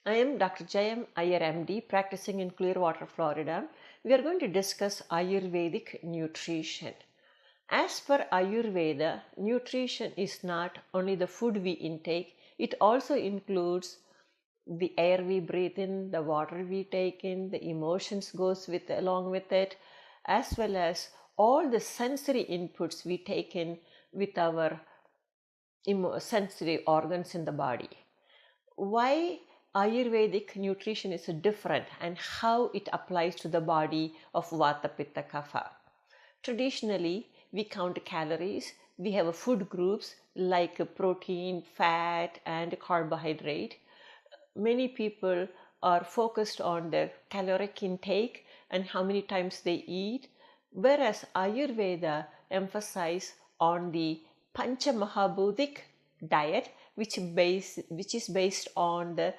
I am Dr. Jayam Iyer MD, practicing in Clearwater, Florida. We are going to discuss Ayurvedic nutrition. As per Ayurveda, nutrition is not only the food we intake, it also includes the air we breathe in, the water we take in, the emotions goes along with it, as well as all the sensory inputs we take in with our sensory organs in the body. Why Ayurvedic nutrition is different and how it applies to the body of Vata, Pitta, Kapha. Traditionally, we count calories. We have food groups like protein, fat, and carbohydrate. Many people are focused on their caloric intake and how many times they eat, whereas Ayurveda emphasizes on the Pancha Bhoutic diet, which is based on the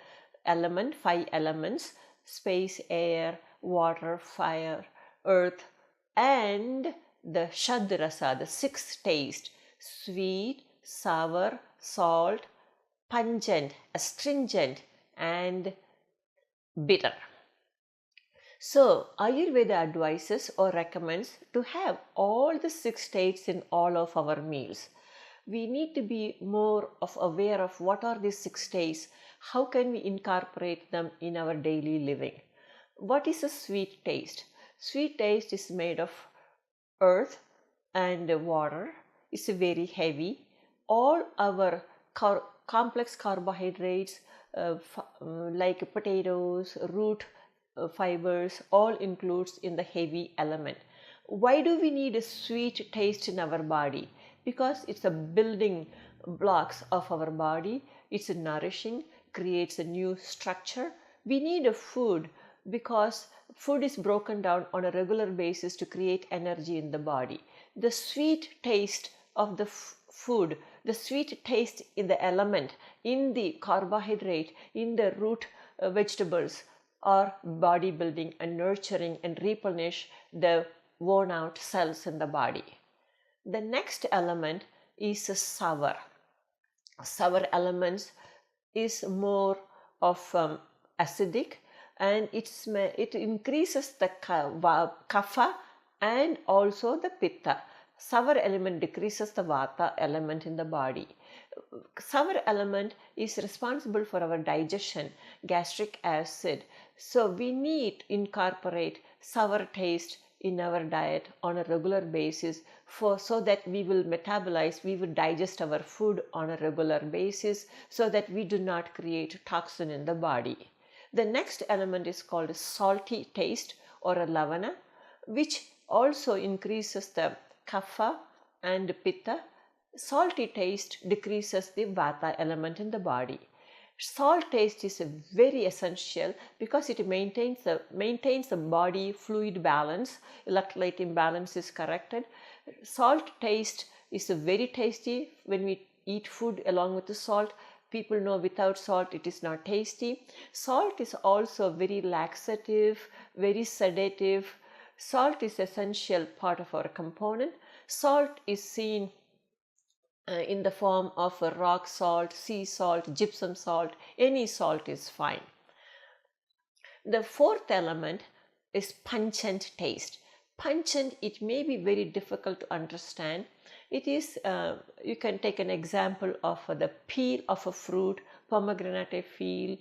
five elements: space, air, water, fire, earth, and the Shadrasa, the six taste: sweet, sour, salt, pungent, astringent, and bitter. So, Ayurveda advises or recommends to have all the six states in all of our meals. We need to be more aware of what are these six states, how can we incorporate them in our daily living. What is a sweet taste? Sweet taste is made of earth and water. It's very heavy. All our complex carbohydrates like potatoes, root fibers, all includes in the heavy element. Why do we need a sweet taste in our body? Because it's a building blocks of our body. It's nourishing, creates a new structure. We need a food because food is broken down on a regular basis to create energy in the body. The sweet taste of the food, the sweet taste in the element, in the carbohydrate, in the root vegetables are body building and nurturing and replenish the worn out cells in the body. The next element is sour. Sour elements is more of acidic, and it increases the kapha and also the pitta. Sour element decreases the vata element in the body. Sour element is responsible for our digestion, gastric acid. So we need to incorporate sour taste in our diet on a regular basis so that we will metabolize, we will digest our food on a regular basis so that we do not create toxin in the body. The next element is called salty taste or a lavana, which also increases the kapha and pitta. Salty taste decreases the vata element in the body. Salt taste is very essential because it maintains the body fluid balance. Electrolyte imbalance is corrected. Salt taste is very tasty when we eat food along with the salt. People know without salt it is not tasty. Salt is also very laxative, very sedative. Salt is essential part of our component. Salt is seen in the form of a rock salt, sea salt, gypsum salt. Any salt is fine. The fourth element is pungent taste. Pungent, it may be very difficult to understand. It is, you can take an example of the peel of a fruit, pomegranate peel.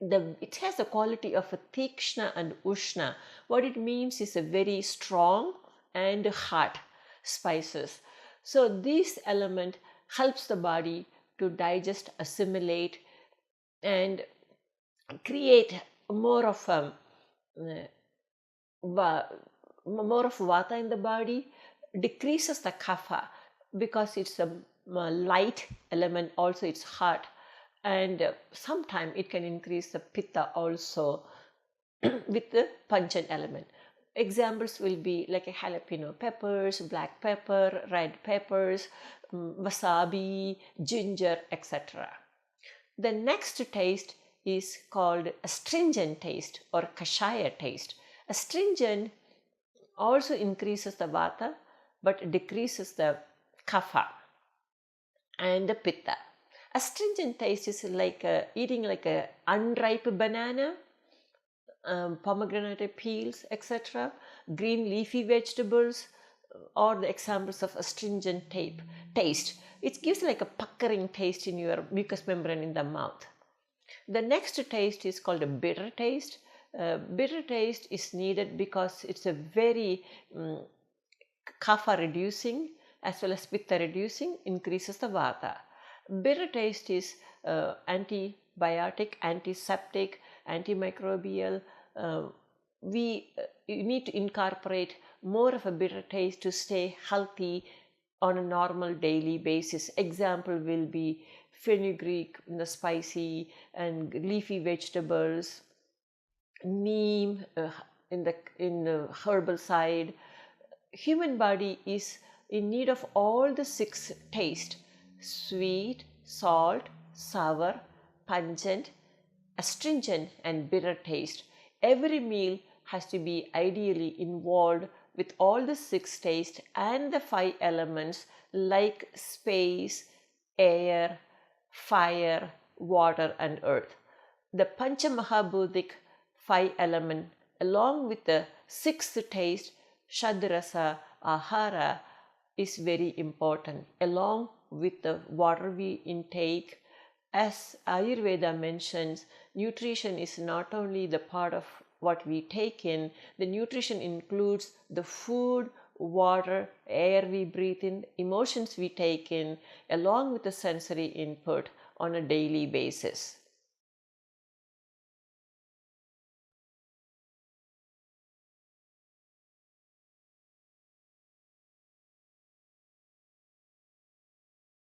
It has the quality of a tikshna and ushna. What it means is a very strong and hot spices. So this element helps the body to digest, assimilate, and create more of vata in the body, decreases the kapha because it's a light element, also it's hot, and sometimes it can increase the pitta also with the pungent element. Examples will be like a jalapeno peppers, black pepper, red peppers, wasabi, ginger, etc. The next taste is called astringent taste or kashaya taste. Astringent also increases the vata but decreases the kapha and the pitta. Astringent taste is like eating like a unripe banana, pomegranate peels, etc., green leafy vegetables, or the examples of astringent taste. It gives like a puckering taste in your mucous membrane in the mouth. The next taste is called a bitter taste. Bitter taste is needed because it's a very kapha reducing as well as pitta reducing, increases the vata. Bitter taste is antibiotic, antiseptic, antimicrobial. We need to incorporate more of a bitter taste to stay healthy on a normal daily basis. Example will be fenugreek, the spicy and leafy vegetables, neem in the herbal side. Human body is in need of all the 6 tastes: sweet, salt, sour, pungent, astringent and bitter taste. Every meal has to be ideally involved with all the 6 tastes and the 5 elements like space, air, fire, water and earth. The Pancha Bhoutic 5 element along with the 6th taste, Shadrasa Ahara, is very important, along with the water we intake. As Ayurveda mentions, nutrition is not only the part of what we take in, the nutrition includes the food, water, air we breathe in, emotions we take in, along with the sensory input on a daily basis.